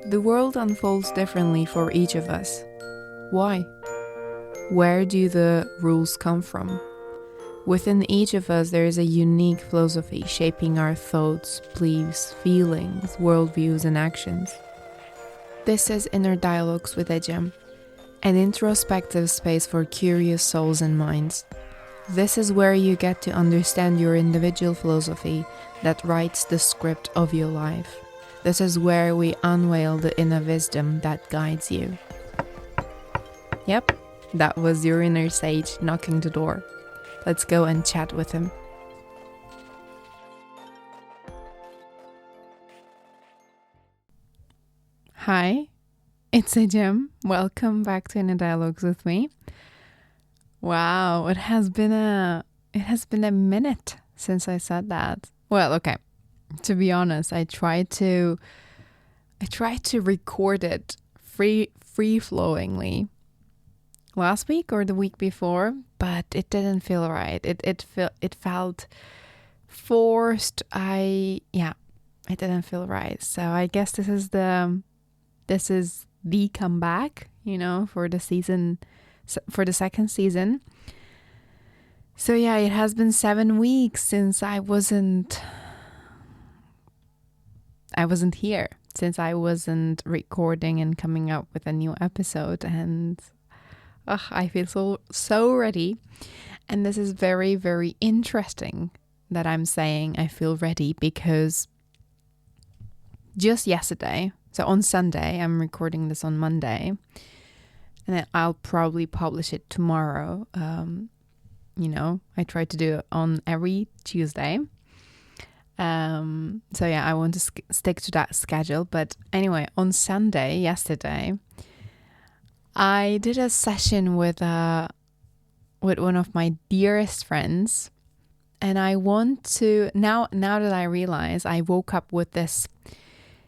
The world unfolds differently for each of us. Why? Where do the rules come from? Within each of us, there is a unique philosophy shaping our thoughts, beliefs, feelings, worldviews, and actions. This is Inner Dialogues with Ecem, an introspective space for curious souls and minds. This is where you get to understand your individual philosophy that writes the script of your life. This is where we unveil the inner wisdom that guides you. Yep, that was your inner sage knocking the door. Let's go and chat with him. Hi, it's Ecem. Welcome back to Inner Dialogues with me. Wow, it has been a minute since I said that. Well, okay. To be honest, I tried to record it free-flowingly last week or the week before, but it didn't feel right. It felt forced. It didn't feel right. So I guess this is the comeback, for the season, for the second season. So yeah, it has been 7 weeks since I wasn't here, since I wasn't recording and coming up with a new episode, and I feel so ready. And this is very, very interesting that I'm saying I feel ready, because just yesterday, so on Sunday, I'm recording this on Monday, and then I'll probably publish it tomorrow. I try to do it on every Tuesday. I want to stick to that schedule. But anyway, on Sunday, yesterday, I did a session with one of my dearest friends, and I want to now that I realize, I woke up with this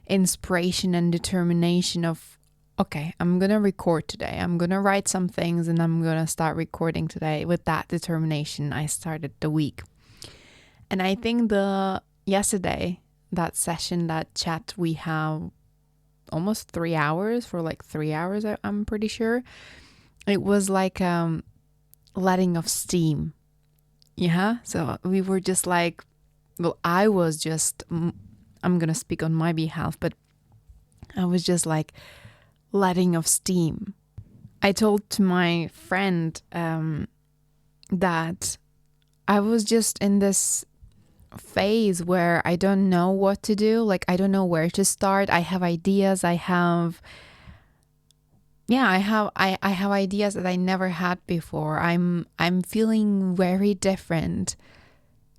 inspiration and determination of, okay, I'm gonna record today. I'm gonna write some things, and I'm gonna start recording today. With that determination, I started the week, and I think yesterday, that session, that chat, we have almost 3 hours, for like 3 hours, I'm pretty sure. It was like letting off steam. Yeah. So we were just like, well, I was just, I'm going to speak on my behalf, but I was just like letting off steam. I told to my friend that I was just in this phase where I don't know what to do. Like, I don't know where to start. I have ideas. I have ideas that I never had before. I'm feeling very different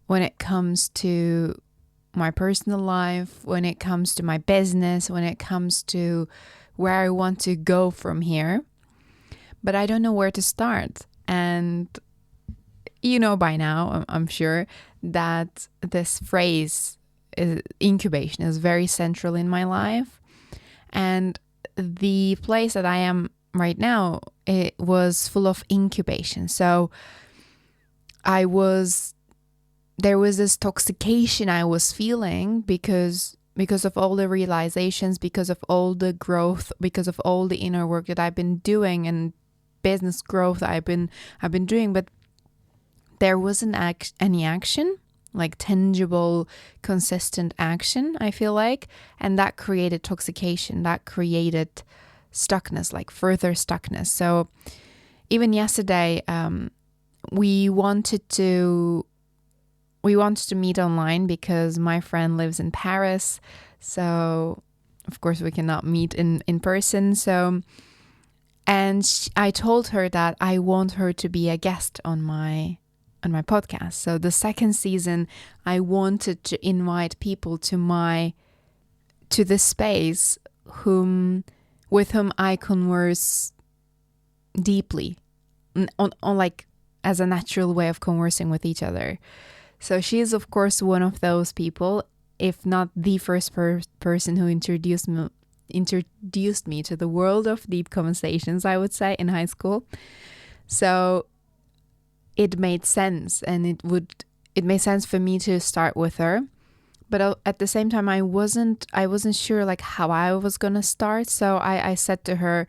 when it comes to my personal life, when it comes to my business, when it comes to where I want to go from here. But I don't know where to start. And by now, I'm sure that this phrase, incubation, is very central in my life. And the place that I am right now, it was full of incubation. So there was this toxication I was feeling because of all the realizations, because of all the growth, because of all the inner work that I've been doing, and business growth I've been doing. But there wasn't any action, like tangible, consistent action, I feel like. And that created toxication, that created stuckness, like further stuckness. So even yesterday, we wanted to meet online because my friend lives in Paris. So of course we cannot meet in person. So, and I told her that I want her to be a guest on my podcast. So the second season, I wanted to invite people to this space with whom I converse deeply, on like as a natural way of conversing with each other. So she is, of course, one of those people, if not the first person who introduced me to the world of deep conversations, I would say, in high school. So it made sense, and it made sense for me to start with her. but at the same time, I wasn't sure like how I was gonna start. So I said to her,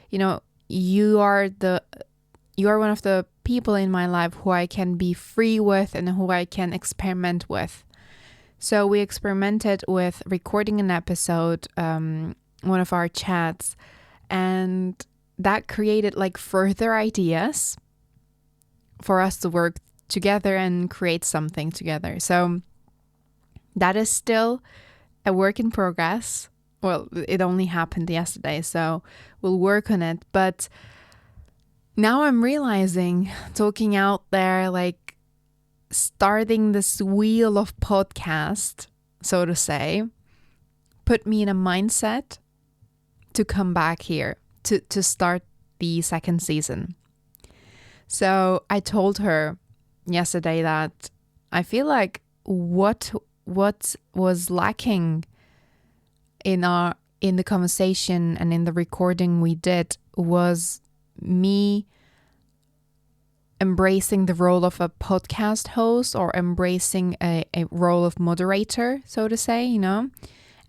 you are one of the people in my life who I can be free with and who I can experiment with. So we experimented with recording an episode, one of our chats, and that created like further ideas for us to work together and create something together. So that is still a work in progress. Well, it only happened yesterday, so we'll work on it. But now I'm realizing, talking out there, like starting this wheel of podcast, so to say, put me in a mindset to come back here, to start the second season. So I told her yesterday that I feel like what was lacking in the conversation and in the recording we did was me embracing the role of a podcast host, or embracing a role of moderator, so to say,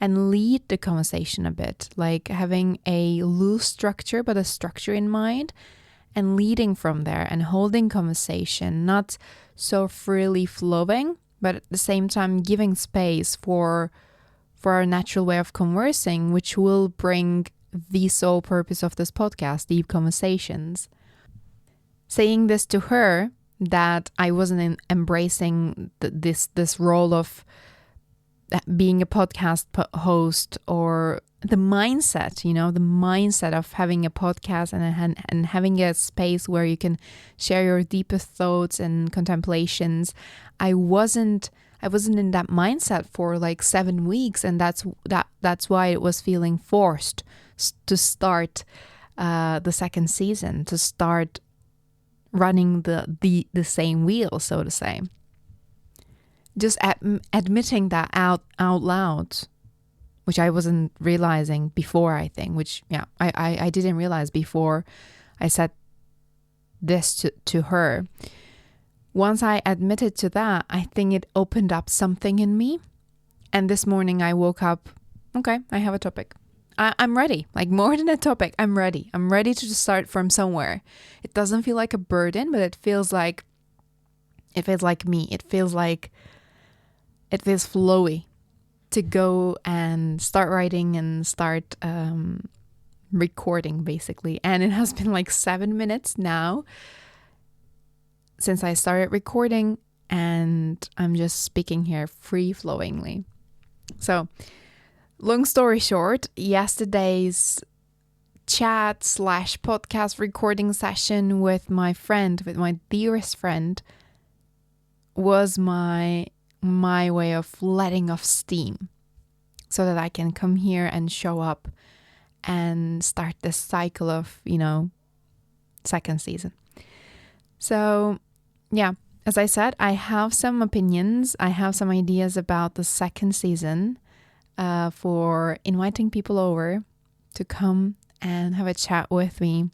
and lead the conversation a bit, like having a loose structure, but a structure in mind, and leading from there and holding conversation, not so freely flowing, but at the same time giving space for our natural way of conversing, which will bring the sole purpose of this podcast, deep conversations. Saying this to her, that I wasn't embracing this role of being a podcast host, or the mindset, the mindset of having a podcast and having a space where you can share your deepest thoughts and contemplations. I wasn't in that mindset for like 7 weeks, and that's why it was feeling forced to start the second season, to start running the same wheel, so to say. Just admitting that out loud, which I wasn't realizing before, I think, which, I didn't realize before I said this to her. Once I admitted to that, I think it opened up something in me. And this morning I woke up, okay, I have a topic. I'm ready. Like, more than a topic, I'm ready. I'm ready to start from somewhere. It doesn't feel like a burden, but it feels like me. It feels flowy to go and start writing and start recording, basically. And it has been like 7 minutes now since I started recording, and I'm just speaking here free-flowingly. So, long story short, yesterday's chat/podcast recording session with my dearest friend, was my way of letting off steam, so that I can come here and show up and start this cycle of, second season. So, yeah, as I said, I have some opinions. I have some ideas about the second season, for inviting people over to come and have a chat with me.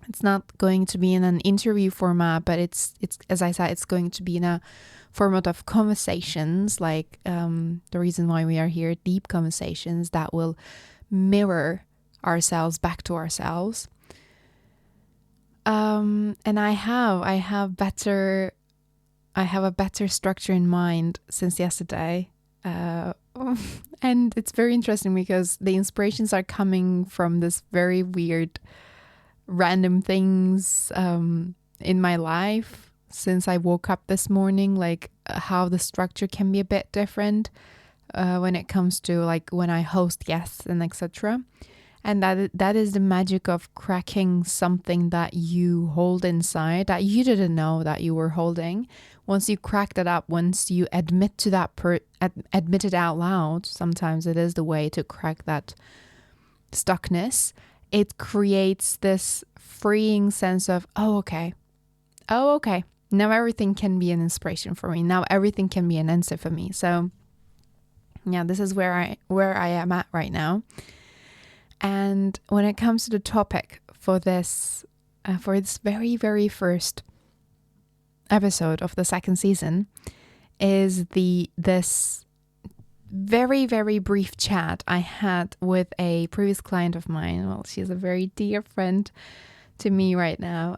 It's not going to be in an interview format, but it's as I said, it's going to be in a format of conversations, like the reason why we are here, deep conversations that will mirror ourselves back to ourselves. And I have a better structure in mind since yesterday. And it's very interesting because the inspirations are coming from this very weird random things in my life since I woke up this morning, like how the structure can be a bit different when it comes to like when I host guests and etc. And that is the magic of cracking something that you hold inside that you didn't know that you were holding. Once you crack that up, once you admit to that, admit it out loud, sometimes it is the way to crack that stuckness. It creates this freeing sense of, oh, okay. Now everything can be an inspiration for me. Now everything can be an answer for me. So yeah, this is where I am at right now. And when it comes to the topic for this very, very first episode of the second season, is this very, very brief chat I had with a previous client of mine. Well, she's a very dear friend to me right now.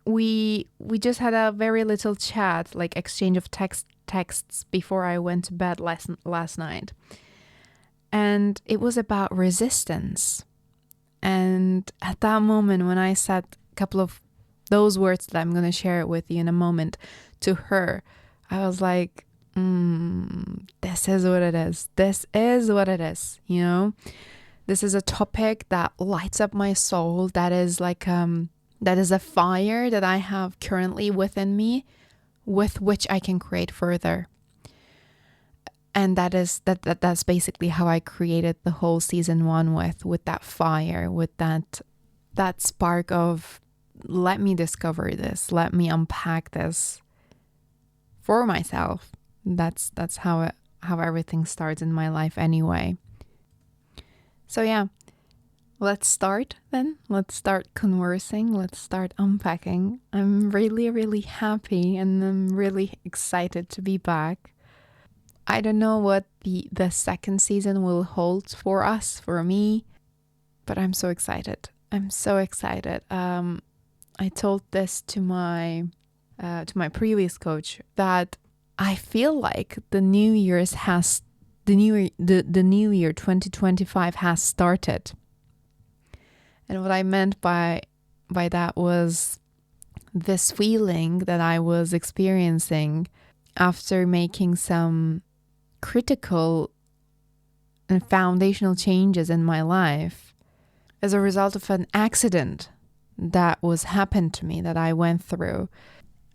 We just had a very little chat, like exchange of texts before I went to bed last night. And it was about resistance. And at that moment, when I said a couple of those words that I'm going to share with you in a moment to her, I was like, this is what it is. This is what it is, you know? This is a topic that lights up my soul. That is like, that is a fire that I have currently within me with which I can create further. And that's basically how I created the whole season 1 with that fire, with that spark of, let me discover this, let me unpack this for myself. That's how everything starts in my life anyway. So yeah, let's start then. Let's start conversing. Let's start unpacking. I'm really, really happy and I'm really excited to be back. I don't know what the second season will hold for us, for me, but I'm so excited. I'm so excited. I told this to my previous coach that I feel like the new year 2025 has started. And what I meant by that was this feeling that I was experiencing after making some critical and foundational changes in my life as a result of an accident that happened to me, that I went through.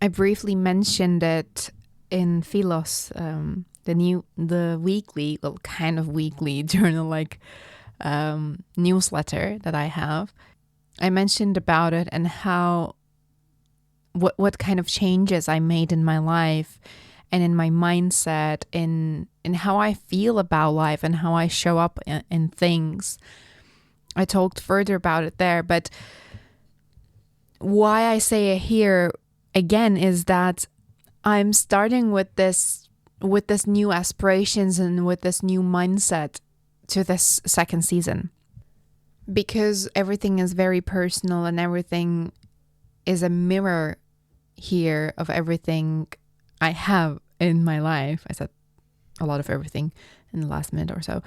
I briefly mentioned it in Philos, the weekly, well, kind of weekly journal, like newsletter that I have. I mentioned about it and how what kind of changes I made in my life and in my mindset, in how I feel about life and how I show up in things. I talked further about it there, but why I say it here again is that I'm starting with this new aspirations and with this new mindset to this second season, because everything is very personal and everything is a mirror here of everything I have in my life. I said a lot of everything in the last minute or so.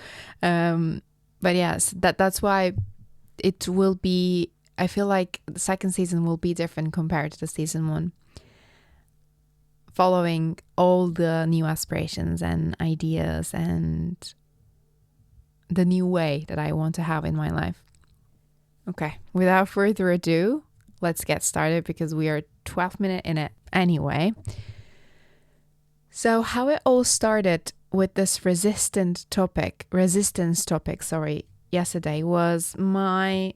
But yes, that's why it will be, I feel like the second season will be different compared to the season 1. Following all the new aspirations and ideas and the new way that I want to have in my life. Okay, without further ado, let's get started because we are 12 minutes in it anyway. So how it all started with this resistance topic, yesterday was one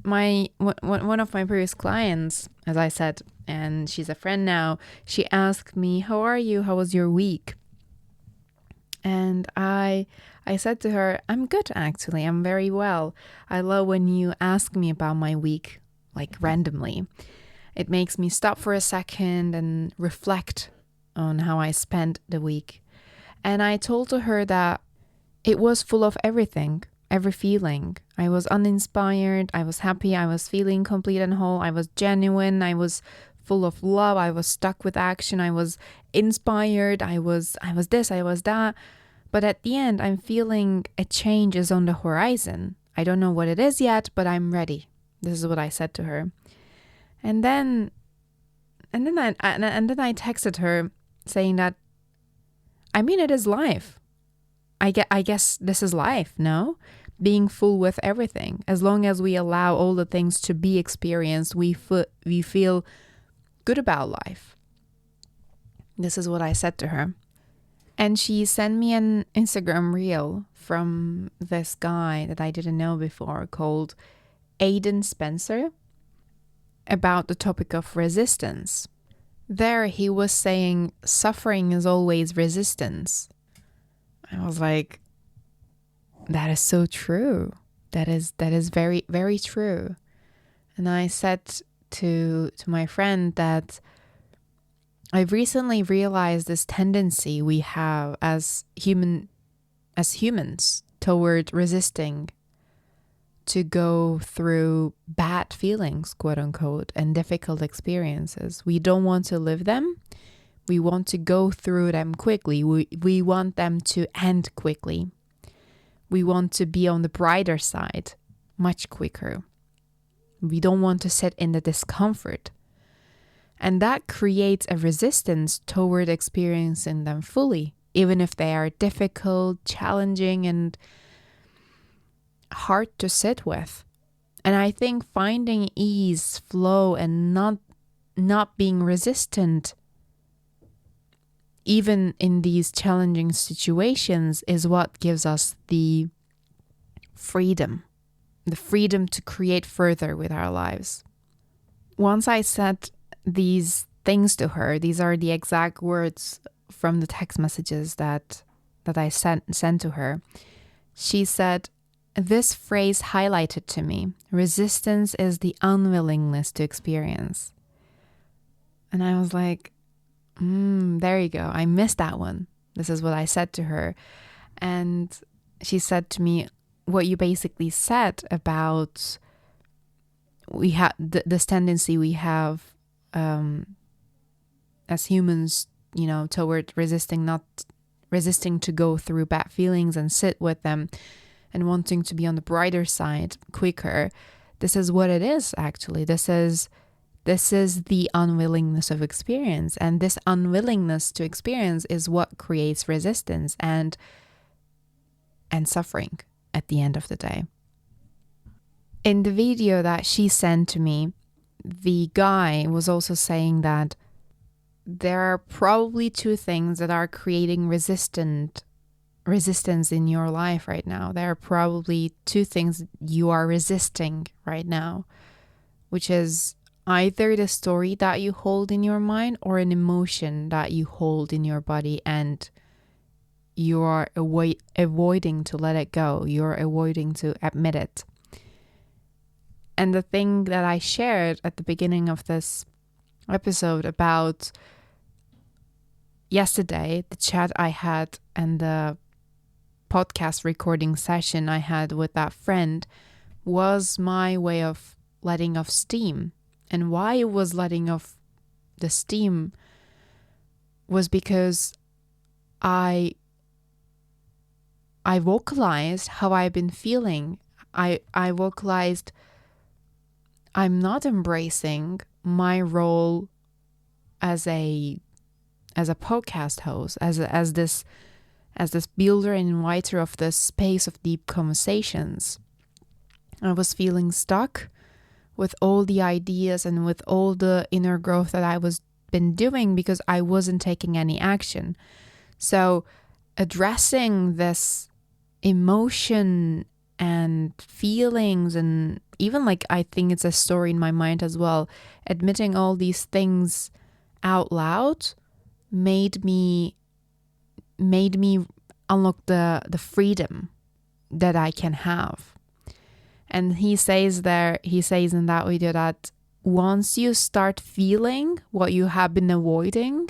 of my previous clients, as I said, and she's a friend now. She asked me, how are you? How was your week? And I said to her, I'm good, actually. I'm very well. I love when you ask me about my week, like randomly. It makes me stop for a second and reflect on how I spent the week. And I told her that it was full of everything, every feeling. I was uninspired. I was happy. I was feeling complete and whole. I was genuine. I was full of love. I was stuck with action. I was inspired. I was this, I was that. But at the end, I'm feeling a change is on the horizon. I don't know what it is yet, but I'm ready. This is what I said to her. And then I texted her saying that, I mean, it is life. I guess this is life, no? Being full with everything. As long as we allow all the things to be experienced, we feel good about life. This is what I said to her. And she sent me an Instagram reel from this guy that I didn't know before called Aidan Spencer about the topic of resistance. There he was saying suffering is always resistance. I was like, that is so true. That is very, very true. And I said to my friend that I've recently realized this tendency we have as humans toward resisting to go through bad feelings, quote unquote, and difficult experiences. We don't want to live them. We want to go through them quickly. We want them to end quickly. We want to be on the brighter side much quicker. We don't want to sit in the discomfort. And that creates a resistance toward experiencing them fully, even if they are difficult, challenging, and hard to sit with. And I think finding ease, flow, and not being resistant even in these challenging situations is what gives us the freedom to create further with our lives. Once I said these things to her, these are the exact words from the text messages that I sent to her. She said, "This phrase highlighted to me, resistance is the unwillingness to experience." And I was like, there you go. I missed that one. This is what I said to her. And she said to me, what you basically said about we have this tendency we have as humans, toward not resisting to go through bad feelings and sit with them and wanting to be on the brighter side quicker. This is what it is, actually. This is the unwillingness of experience. And this unwillingness to experience is what creates resistance and suffering at the end of the day. In the video that she sent to me, the guy was also saying that there are probably two things that are creating resistance in your life right now. There are probably two things you are resisting right now, which is either the story that you hold in your mind or an emotion that you hold in your body and you are avoiding to let it go. You're avoiding to admit it. And the thing that I shared at the beginning of this episode about yesterday, the chat I had and the podcast recording session I had with that friend was my way of letting off steam. And why it was letting off the steam was because I vocalized how I've been feeling. I vocalized I'm not embracing my role as a podcast host, as this builder and inviter of this space of deep conversations. I was feeling stuck with all the ideas and with all the inner growth that I was been doing because I wasn't taking any action. So addressing this emotion and feelings, and even I think it's a story in my mind as well, admitting all these things out loud made me unlock the freedom that I can have. And he says in that video that once you start feeling what you have been avoiding,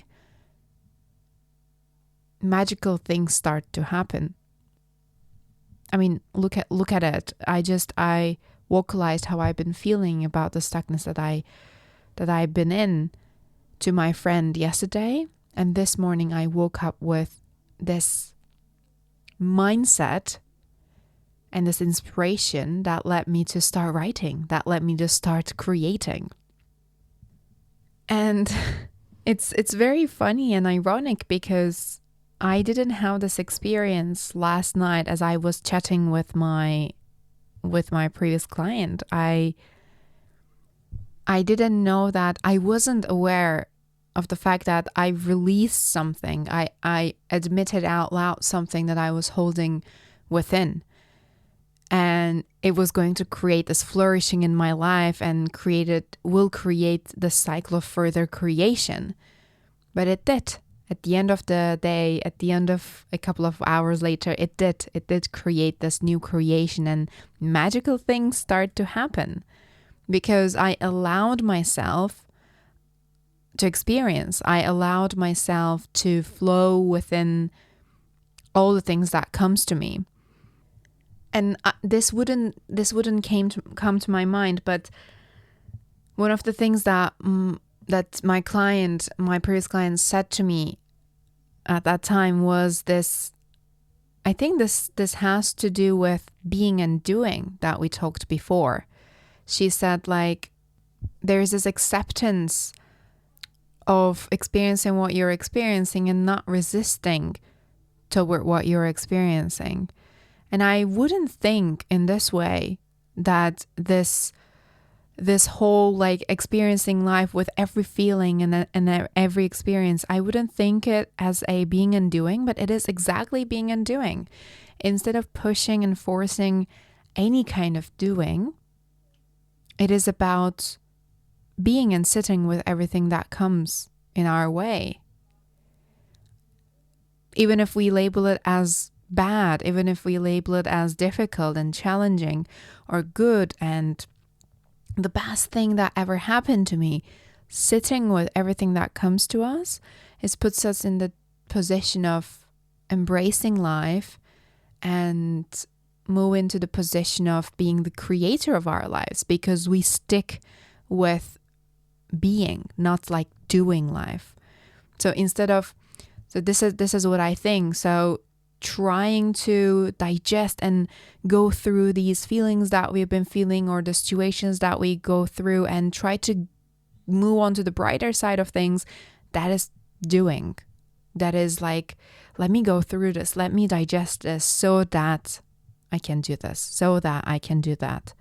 magical things start to happen. I mean, look at it. I vocalized how I've been feeling about the stuckness that I've been in to my friend yesterday, and this morning I woke up with this mindset and this inspiration that led me to start writing, that led me to start creating. And it's very funny and ironic because I didn't have this experience last night as I was chatting with my previous client. I didn't know that, I wasn't aware of the fact that I released something. I admitted out loud something that I was holding within. And it was going to create this flourishing in my life and will create the cycle of further creation. But it did. At the end of the day, at the end of a couple of hours later, it did create this new creation, and magical things start to happen because I allowed myself to experience. I allowed myself to flow within all the things that comes to me. And this wouldn't come to my mind, but one of the things that that my previous client said to me at that time was this. I think this has to do with being and doing that we talked before. She said, like, there's this acceptance of experiencing what you're experiencing and not resisting toward what you're experiencing. And I wouldn't think in this way that this whole like experiencing life with every feeling and every experience, I wouldn't think it as a being and doing, but it is exactly being and doing. Instead of pushing and forcing any kind of doing, it is about being and sitting with everything that comes in our way. Even if we label it as bad, even if we label it as difficult and challenging or good and the best thing that ever happened to me, sitting with everything that comes to us, it puts us in the position of embracing life and move into the position of being the creator of our lives, because we stick with being, not like doing life. So this is what I think. So trying to digest and go through these feelings that we've been feeling or the situations that we go through and try to move on to the brighter side of things, that is doing. That is like, let me go through this, let me digest this so that I can do this, so that I can do that.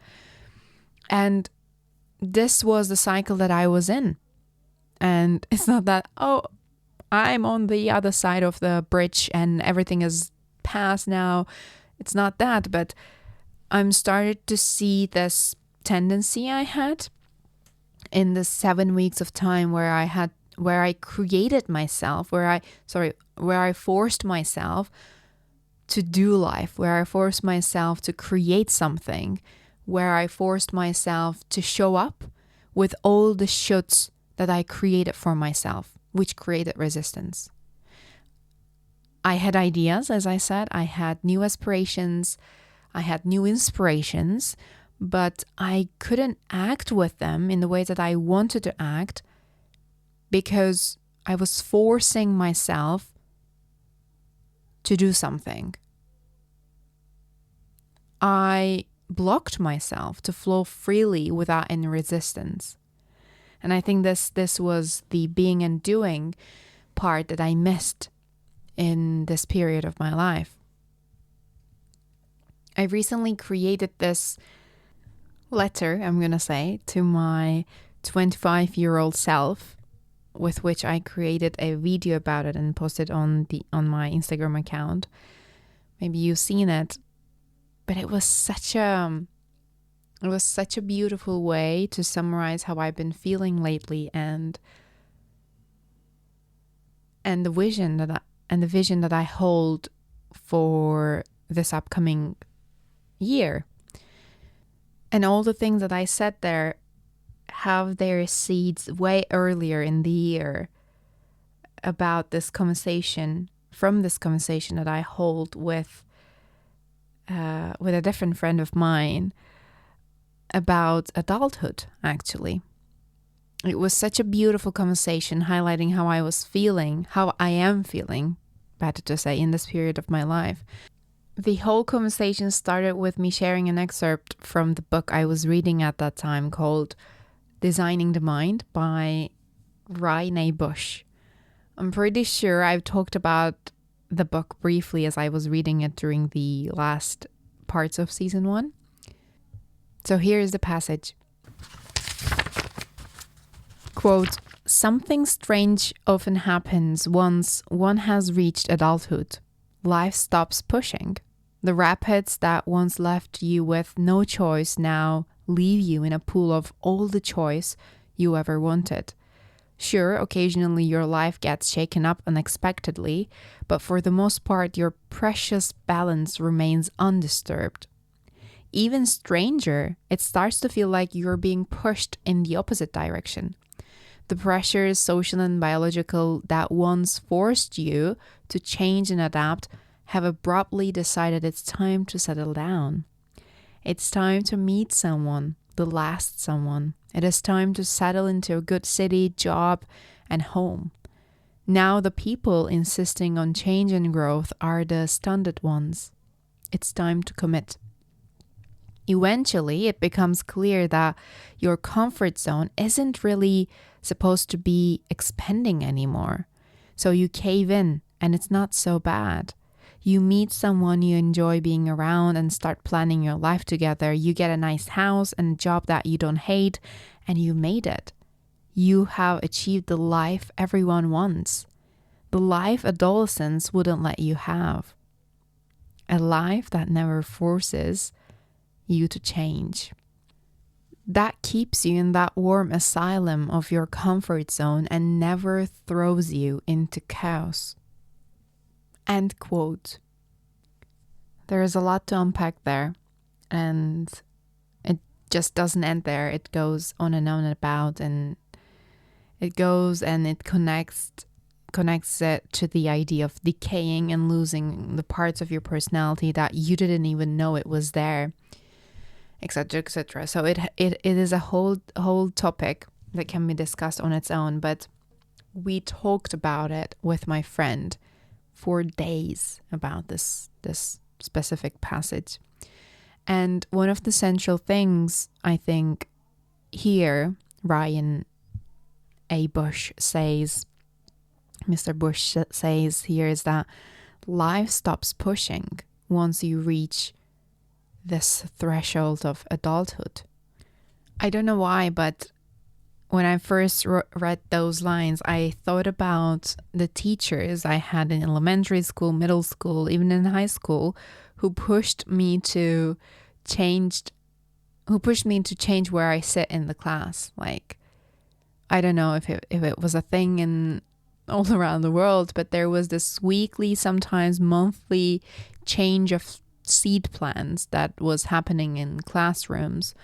And this was the cycle that I was in. And it's not that, oh, I'm on the other side of the bridge and everything is past now. It's not that, but I'm started to see this tendency I had in the 7 weeks of time where I created myself, where I forced myself to do life, where I forced myself to create something, where I forced myself to show up with all the shoulds that I created for myself, which created resistance. I had ideas, as I said, I had new aspirations, I had new inspirations, but I couldn't act with them in the way that I wanted to act because I was forcing myself to do something. I blocked myself to flow freely without any resistance. And I think this was the being and doing part that I missed in this period of my life. I recently created this letter, I'm going to say, to my 25-year-old self, with which I created a video about it and posted on my Instagram account. Maybe you've seen it, but it was such a beautiful way to summarize how I've been feeling lately and the vision that I hold for this upcoming year. And all the things that I said there have their seeds way earlier in the year about this conversation that I hold with a different friend of mine about adulthood, actually. It was such a beautiful conversation highlighting how I was feeling, how I am feeling, better to say, in this period of my life. The whole conversation started with me sharing an excerpt from the book I was reading at that time called Designing the Mind by Rainey Bush. I'm pretty sure I've talked about the book briefly as I was reading it during the last parts of season 1. So here is the passage. Quote, "Something strange often happens once one has reached adulthood. Life stops pushing. The rapids that once left you with no choice now leave you in a pool of all the choice you ever wanted. Sure, occasionally your life gets shaken up unexpectedly, but for the most part your precious balance remains undisturbed. Even stranger, it starts to feel like you're being pushed in the opposite direction. The pressures, social and biological, that once forced you to change and adapt have abruptly decided it's time to settle down. It's time to meet someone, the last someone. It is time to settle into a good city, job, and home. Now the people insisting on change and growth are the stunted ones. It's time to commit. Eventually, it becomes clear that your comfort zone isn't really supposed to be expanding anymore. So you cave in, and it's not so bad. You meet someone you enjoy being around and start planning your life together. You get a nice house and a job that you don't hate, and you made it. You have achieved the life everyone wants. The life adolescents wouldn't let you have. A life that never forces you to change. That keeps you in that warm asylum of your comfort zone and never throws you into chaos. End quote. There is a lot to unpack there, and it just doesn't end there. It goes on and on about, and it goes and it connects it to the idea of decaying and losing the parts of your personality that you didn't even know it was there, etc., etc. So it is a whole topic that can be discussed on its own, but we talked about it with my friend for days about this specific passage. And one of the central things I think here Ryan A. Bush says, Mr. Bush says here, is that life stops pushing once you reach this threshold of adulthood. I don't know why, but when I first read those lines, I thought about the teachers I had in elementary school, middle school, even in high school, who pushed me to change where I sit in the class. Like, I don't know if it was a thing in all around the world, but there was this weekly, sometimes monthly change of seat plans that was happening in classrooms.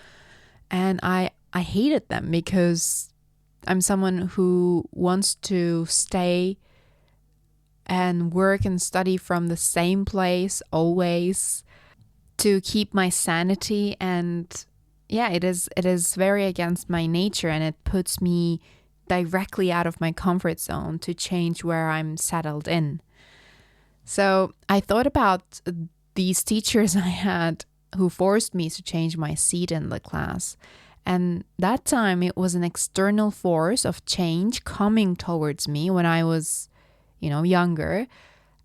And I hated them because I'm someone who wants to stay and work and study from the same place always to keep my sanity. And yeah, it is very against my nature, and it puts me directly out of my comfort zone to change where I'm settled in. So I thought about these teachers I had who forced me to change my seat in the class. And that time it was an external force of change coming towards me when I was, younger.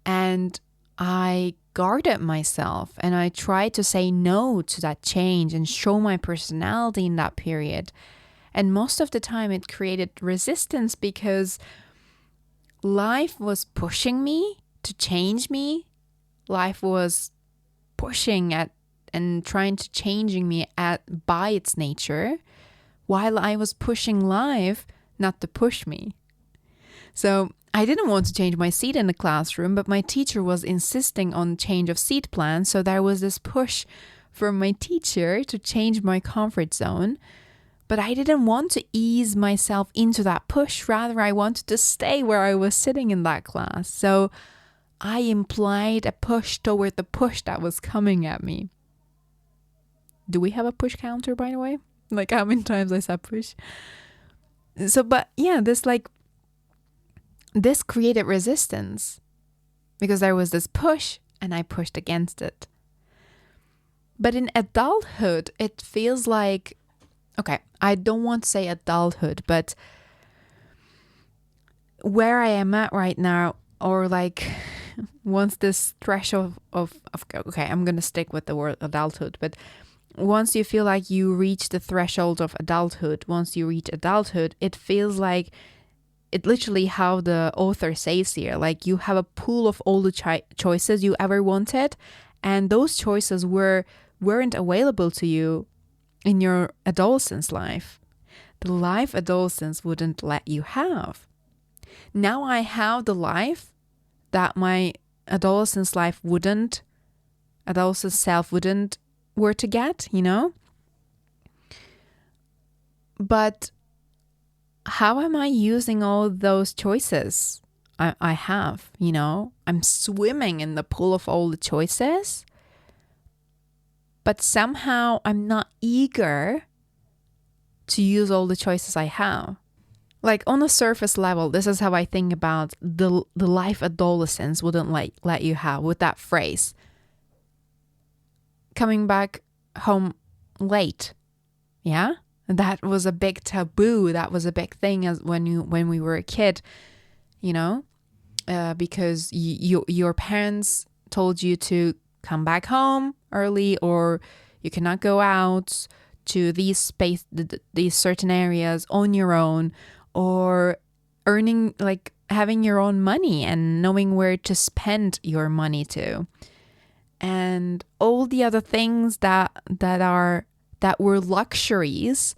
And I guarded myself and I tried to say no to that change and show my personality in that period. And most of the time it created resistance because life was pushing me to change me. Life was pushing at and trying to changing me by its nature, while I was pushing life not to push me. So I didn't want to change my seat in the classroom, but my teacher was insisting on change of seat plan. So there was this push from my teacher to change my comfort zone. But I didn't want to ease myself into that push. Rather, I wanted to stay where I was sitting in that class. So I implied a push toward the push that was coming at me. Do we have a push counter, by the way? Like how many times I said push? So, but yeah, this created resistance because there was this push and I pushed against it. But in adulthood, it feels like, okay, I don't want to say adulthood, but where I am at right now, or like once this threshold of okay, I'm going to stick with the word adulthood, but once you feel like you reach the threshold of adulthood, once you reach adulthood, it feels like it literally how the author says here, like you have a pool of all the choices you ever wanted, and those choices weren't available to you in your adolescence life. The life adolescence wouldn't let you have. Now I have the life that my adolescence self wouldn't were to get, But how am I using all those choices I have? I'm swimming in the pool of all the choices, but somehow I'm not eager to use all the choices I have. Like on a surface level, this is how I think about the life adolescents wouldn't let you have with that phrase. Coming back home late. Yeah? That was a big taboo. That was a big thing as when we were a kid, because your parents told you to come back home early, or you cannot go out to these certain areas on your own, or earning, like having your own money and knowing where to spend your money to, and all the other things that were luxuries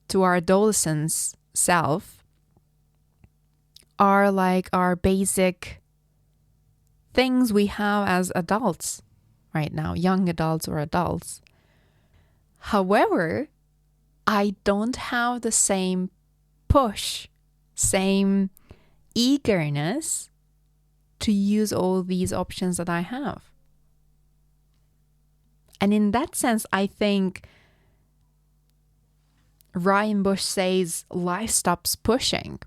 to our adolescence self are like our basic things we have as adults right now, young adults or adults. However, I don't have the same push, same eagerness to use all these options that I have. And in that sense, I think Ryan Bush says life stops pushing.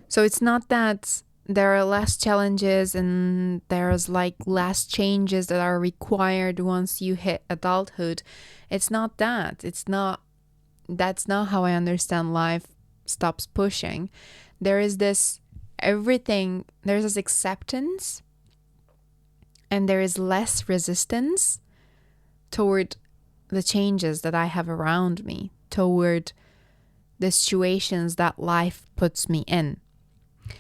So it's not that there are less challenges and there's like less changes that are required once you hit adulthood. It's not that. That's not how I understand life stops pushing. There's this acceptance, and there is less resistance toward the changes that I have around me, toward the situations that life puts me in.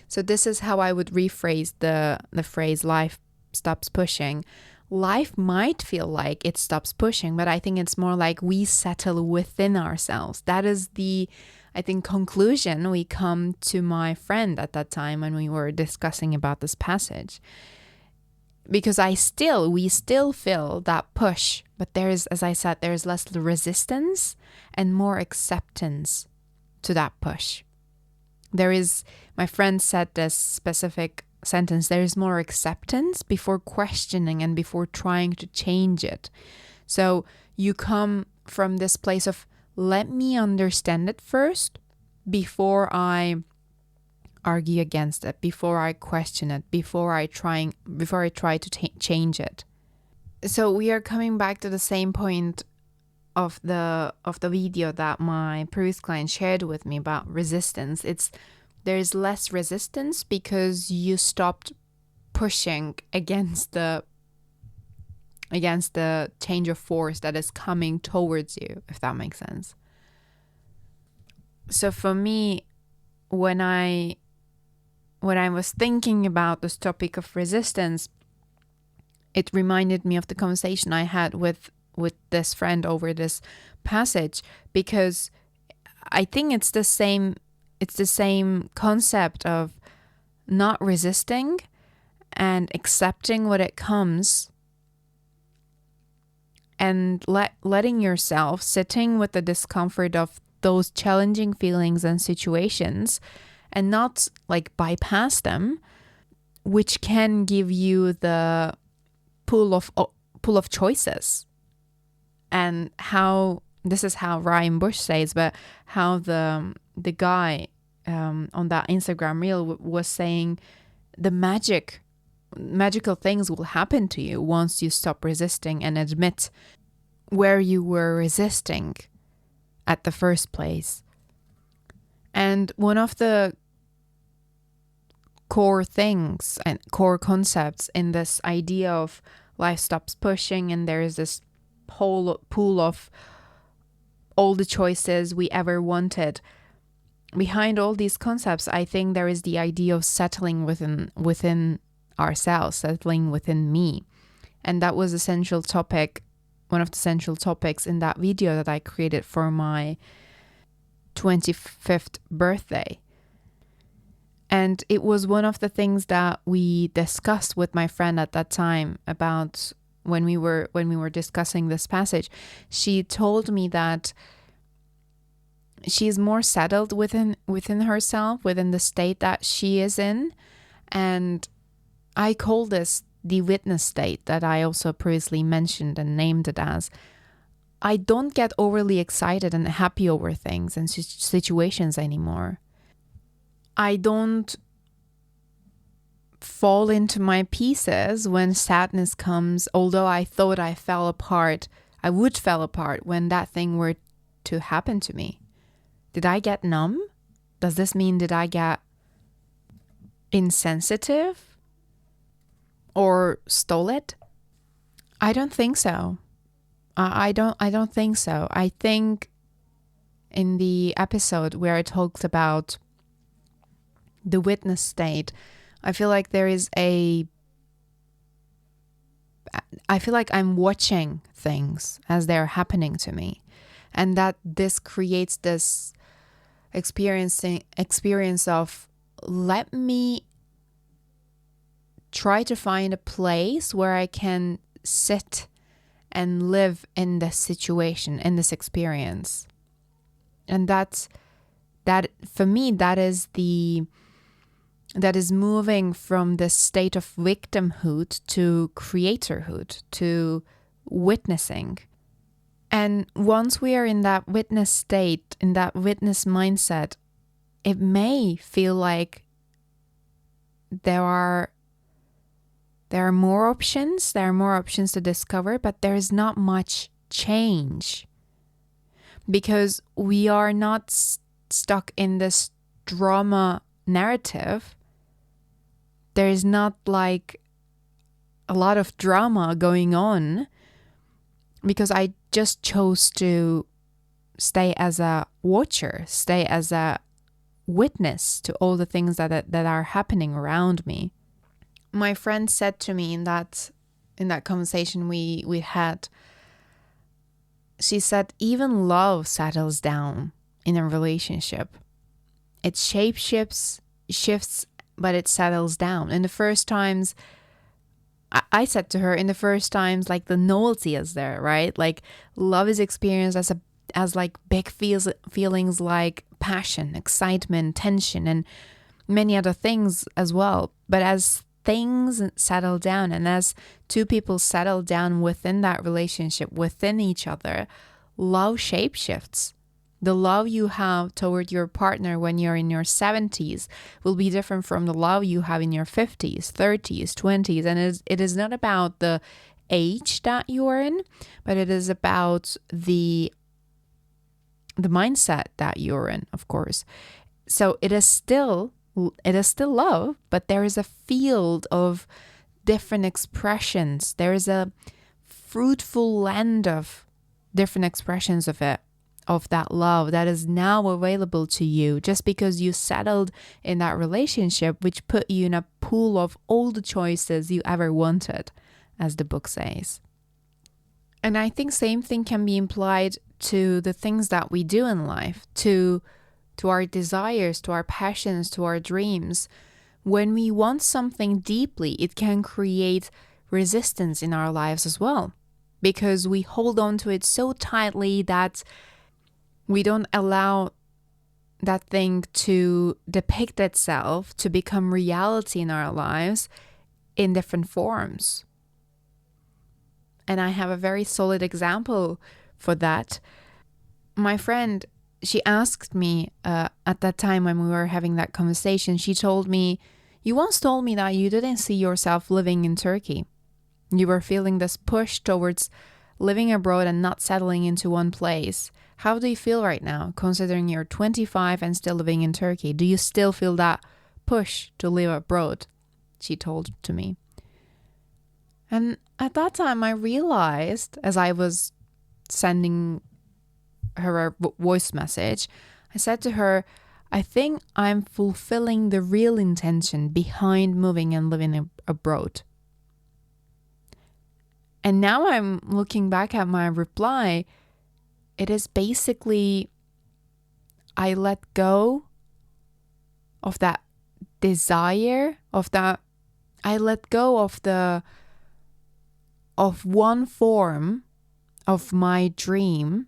So this is how I would rephrase the phrase life stops pushing. Life might feel like it stops pushing, but I think it's more like we settle within ourselves. That is the, I think, conclusion we come to my friend at that time when we were discussing about this passage. Because we still feel that push, but there's, as I said, there's less resistance and more acceptance to that push. My friend said this specific sentence, there is more acceptance before questioning and before trying to change it. So you come from this place of, let me understand it first before I argue against it, before I question it, before I try to change it. So we are coming back to the same point of the video that my previous client shared with me about resistance. There's less resistance because you stopped pushing against the change of force that is coming towards you, if that makes sense. So for me, when I was thinking about this topic of resistance, it reminded me of the conversation I had with this friend over this passage, because I think it's the same concept of not resisting and accepting what it comes, and letting yourself sitting with the discomfort of those challenging feelings and situations, and not like bypass them, which can give you the pool of choices. And how, this is how Ryan Bush says, but how the guy on that Instagram reel was saying, the magical things will happen to you once you stop resisting and admit where you were resisting at the first place. And one of the core things and core concepts in this idea of life stops pushing, and there is this pool of all the choices we ever wanted. Behind all these concepts, I think there is the idea of settling within ourselves, settling within me. And that was one of the central topics in that video that I created for my 25th birthday. And it was one of the things that we discussed with my friend at that time about when we were discussing this passage. She told me that she's more settled within herself, within the state that she is in. And I call this the witness state that I also previously mentioned and named it as. I don't get overly excited and happy over things and situations anymore. I don't fall into my pieces when sadness comes, although I thought I would fall apart when that thing were to happen to me. Did I get numb? Does this mean did I get insensitive or stolid? I don't think so. I don't think so. I think in the episode where I talked about the witness state, I feel like I feel like I'm watching things as they're happening to me, and that this creates this experience of, let me try to find a place where I can sit and live in this situation, in this experience. And that for me, that is moving from the state of victimhood to creatorhood, to witnessing. And once we are in that witness state, in that witness mindset, it may feel like there are more options. There are more options to discover, but there is not much change because we are not stuck in this drama narrative. There is not like a lot of drama going on because I just chose to stay as a watcher, stay as a witness to all the things that are happening around me. My friend said to me in that conversation we had, she said, even love settles down in a relationship. It shifts, but it settles down. In the first times, I said to her, in the first times, like the novelty is there, right? Like love is experienced as like big feelings like passion, excitement, tension, and many other things as well. But as things settle down and as two people settle down within that relationship, within each other, love shapeshifts. The love you have toward your partner when you're in your 70s will be different from the love you have in your 50s, 30s, 20s. And it is not about the age that you are in, but it is about the mindset that you're in, of course. So it is still love, but there is a field of different expressions. There is a fruitful land of different expressions of it, of that love that is now available to you just because you settled in that relationship, which put you in a pool of all the choices you ever wanted, as the book says. And I think same thing can be implied to the things that we do in life, to our desires, to our passions, to our dreams. When we want something deeply, it can create resistance in our lives as well, because we hold on to it so tightly that we don't allow that thing to depict itself, to become reality in our lives in different forms. And I have a very solid example for that. My friend, she asked me at that time when we were having that conversation, she told me, you once told me that you didn't see yourself living in Turkey. You were feeling this push towards living abroad and not settling into one place. How do you feel right now, considering you're 25 and still living in Turkey? Do you still feel that push to live abroad? She told to me. And at that time, I realized, as I was sending her a voice message, I said to her, I think I'm fulfilling the real intention behind moving and living abroad. And now I'm looking back at my reply. It is basically, I let go of that desire, I let go of one form of my dream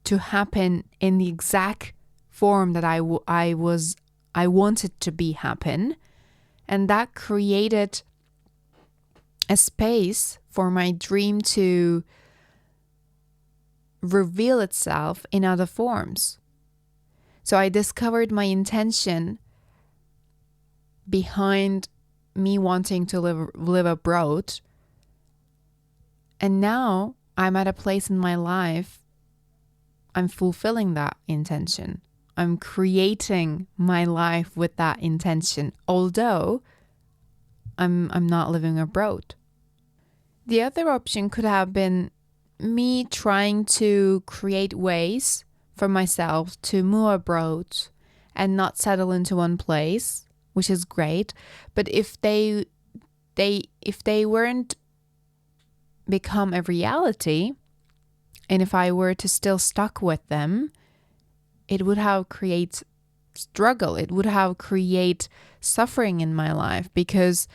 to happen in the exact form that I wanted to be happen. And that created a space for my dream to reveal itself in other forms. So I discovered my intention behind me wanting to live abroad. And now I'm at a place in my life, I'm fulfilling that intention. I'm creating my life with that intention, although I'm not living abroad. The other option could have been me trying to create ways for myself to move abroad and not settle into one place, which is great. But if they weren't become a reality, and if I were to still stuck with them, it would have create struggle. It would have create suffering in my life, because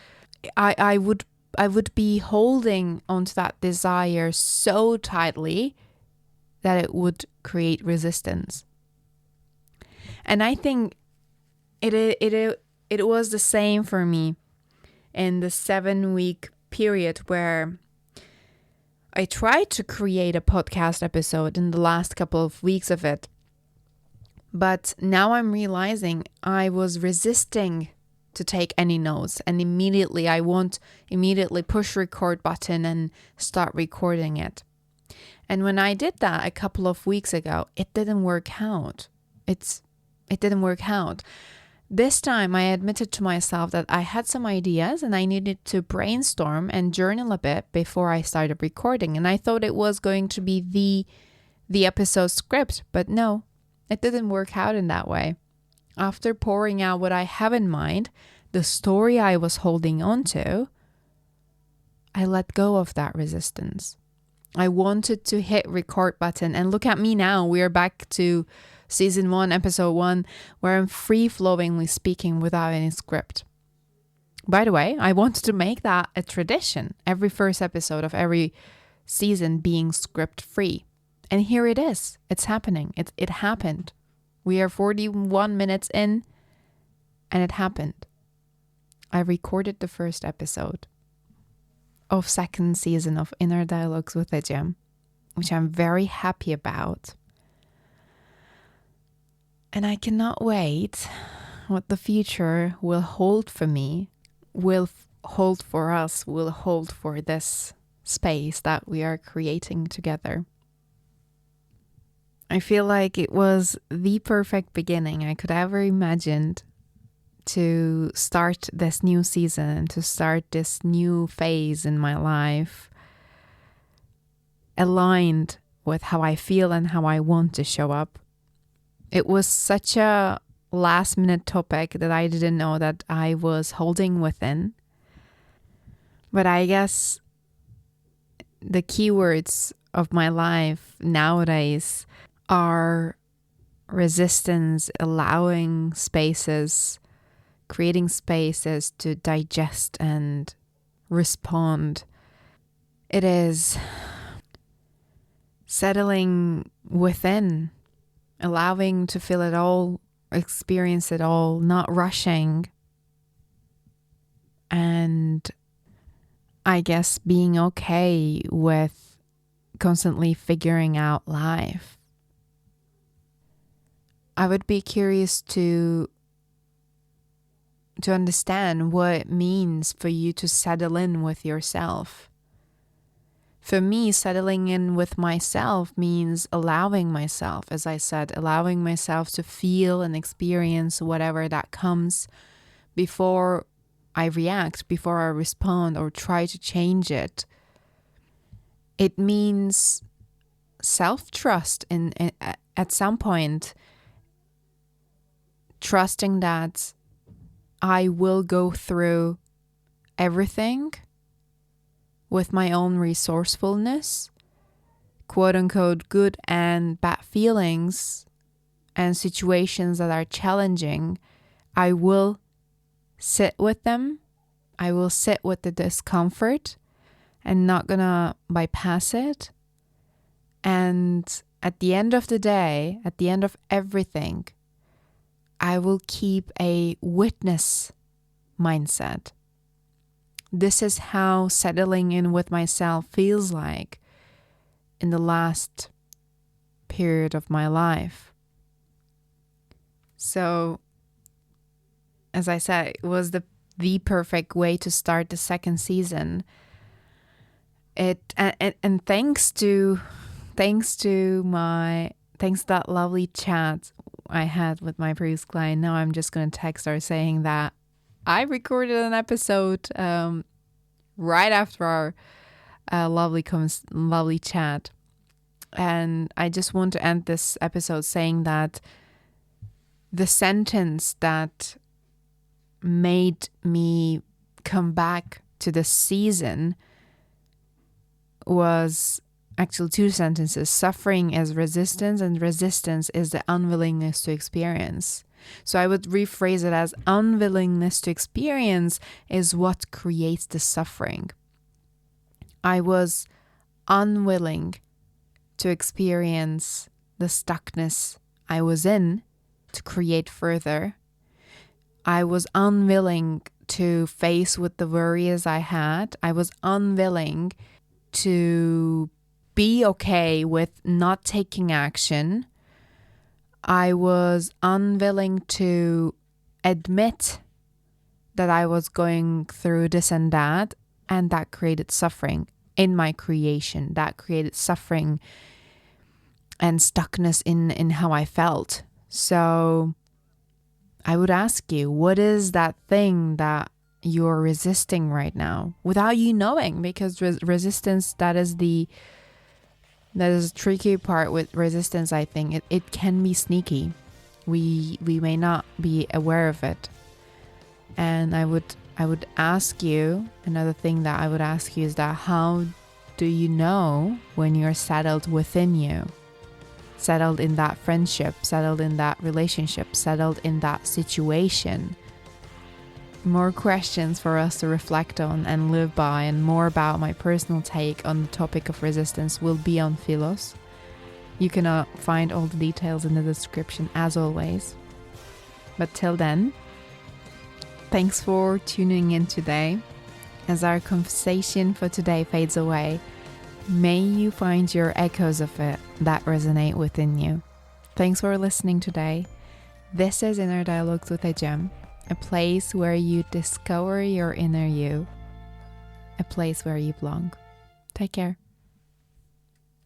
I would be holding onto that desire so tightly that it would create resistance. And I think it was the same for me in the 7-week period where I tried to create a podcast episode in the last couple of weeks of it. But now I'm realizing I was resisting to take any notes, and I won't immediately push record button and start recording it. And when I did that a couple of weeks ago, it didn't work out. It didn't work out. This time I admitted to myself that I had some ideas and I needed to brainstorm and journal a bit before I started recording. And I thought it was going to be the episode script, but no, it didn't work out in that way. After pouring out what I have in mind, the story I was holding on to, I let go of that resistance. I wanted to hit record button, and look at me now. We're back to Season 1, Episode 1, where I'm free-flowingly speaking without any script. By the way, I wanted to make that a tradition, every first episode of every season being script-free. And here it is. It's happening. It happened. We are 41 minutes in, and it happened. I recorded the first episode of second season of Inner Dialogues with Ecem, which I'm very happy about. And I cannot wait what the future will hold for me, will hold for us, will hold for this space that we are creating together. I feel like it was the perfect beginning I could ever imagined to start this new season, to start this new phase in my life, aligned with how I feel and how I want to show up. It was such a last-minute topic that I didn't know that I was holding within. But I guess the keywords of my life nowadays are resistance, allowing spaces, creating spaces to digest and respond. It is settling within, allowing to feel it all, experience it all, not rushing. And I guess being okay with constantly figuring out life. I would be curious to understand what it means for you to settle in with yourself. For me, settling in with myself means allowing myself, as I said, allowing myself to feel and experience whatever that comes before I react, before I respond or try to change it. It means self-trust at some point, trusting that I will go through everything with my own resourcefulness, quote unquote, good and bad feelings and situations that are challenging. I will sit with them. I will sit with the discomfort and not gonna bypass it. And at the end of the day, at the end of everything, I will keep a witness mindset. This is how settling in with myself feels like in the last period of my life. So, as I said, it was the perfect way to start the second season. And thanks to that lovely chat I had with my previous client. Now I'm just going to text her saying that I recorded an episode right after our lovely chat. And I just want to end this episode saying that the sentence that made me come back to the season was actually two sentences. Suffering is resistance, and resistance is the unwillingness to experience. So I would rephrase it as unwillingness to experience is what creates the suffering. I was unwilling to experience the stuckness I was in to create further. I was unwilling to face with the worries I had. I was unwilling to be okay with not taking action. I was unwilling to admit that I was going through this and that created suffering in my creation. That created suffering and stuckness in how I felt. So I would ask you, what is that thing that you're resisting right now without you knowing? Because resistance, that is the tricky part with resistance. I think it can be sneaky. We may not be aware of it. And I would ask you, another thing that I would ask you is that how do you know when you're settled within you? Settled in that friendship, settled in that relationship, settled in that situation. More questions for us to reflect on and live by, and more about my personal take on the topic of resistance will be on Philos. You can find all the details in the description as always. But till then, thanks for tuning in today. As our conversation for today fades away, may you find your echoes of it that resonate within you. Thanks for listening today. This is Inner Dialogues with Ecem, a place where you discover your inner you, a place where you belong. Take care.